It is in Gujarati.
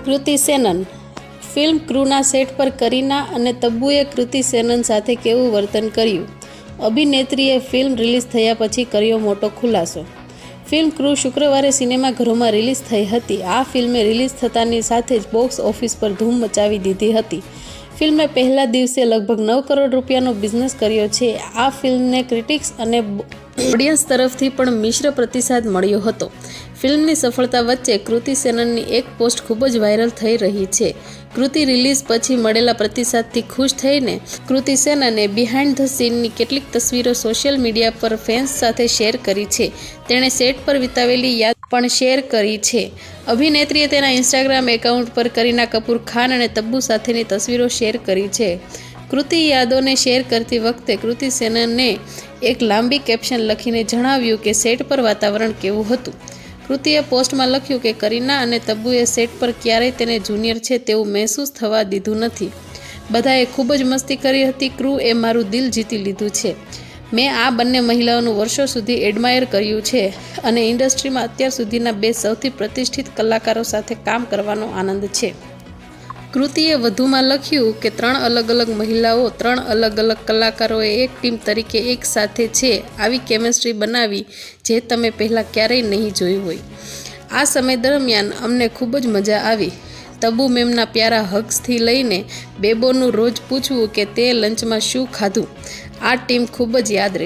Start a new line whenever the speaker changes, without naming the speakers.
કૃતિ સેનન. ફિલ્મ ક્રૂના સેટ પર કરીના અને તબ્બુએ કૃતિ સેનન સાથે કેવું વર્તન કર્યું? અભિનેત્રીએ ફિલ્મ રિલીઝ થયા પછી કર્યો મોટો ખુલાસો. ફિલ્મ ક્રૂ શુક્રવારે સિનેમાઘરોમાં રિલીઝ થઈ હતી. આ ફિલ્મે રિલીઝ થતાની સાથે જ બોક્સ ઓફિસ પર ધૂમ મચાવી દીધી હતી. ફિલ્મે પહેલા દિવસે લગભગ 9 કરોડ રૂપિયાનો બિઝનેસ કર્યો છે. આ ફિલ્મને ક્રિટિક્સ અને ઓડિયન્સ તરફથી પણ મિશ્ર પ્રતિસાદ મળ્યો હતો. ફિલ્મની સફળતા વચ્ચે કૃતિ સેનનની એક પોસ્ટ ખૂબ જ વાયરલ થઈ રહી છે. કૃતિ રિલીઝ પછી મળેલા પ્રતિસાદથી ખુશ થઈને કૃતિ સેનને બિહાઇન્ડ ધ સીનની કેટલીક તસવીરો સોશિયલ મીડિયા પર ફેન્સ સાથે શેર કરી છે. તેણે સેટ પર વિતાવેલી યાદ પણ શેર કરી છે. અભિનેત્રીએ તેના ઇન્સ્ટાગ્રામ એકાઉન્ટ પર કરીના કપૂર ખાન અને તબ્બુ સાથેની તસવીરો શેર કરી છે. કૃતિ યાદોને શેર કરતી વખતે કૃતિ સેનને એક લાંબી કેપ્શન લખીને જણાવ્યું કે સેટ પર વાતાવરણ કેવું હતું. કૃતિએ પોસ્ટમાં લખ્યું કે કરીના અને તબ્બુએ સેટ પર ક્યારેય તેને જુનિયર છે તેવું મહેસૂસ થવા દીધું નથી. બધાએ ખૂબ જ મસ્તી કરી હતી. ક્રૂ એ મારું દિલ જીતી લીધું છે. મેં આ બંને મહિલાઓનું વર્ષો સુધી એડમાયર કર્યું છે અને ઇન્ડસ્ટ્રીમાં અત્યાર સુધીના 2 સૌથી પ્રતિષ્ઠિત કલાકારો સાથે કામ કરવાનો આનંદ છે. કૃતિએ વધુમાં લખ્યું કે 3 અલગ અલગ મહિલાઓ 3 અલગ અલગ કલાકારોએ એક ટીમ તરીકે એક સાથે છે આવી કેમિસ્ટ્રી બનાવી જે તમે પહેલાં ક્યારેય નહીં જોઈ હોય. આ સમય દરમિયાન અમને ખૂબ જ મજા આવી. તબ્બુ મેમના પ્યારા હગ્સથી લઈને બેબોનું રોજ પૂછવું કે તે લંચમાં શું ખાધું. આ ટીમ ખૂબ જ યાદ રહી.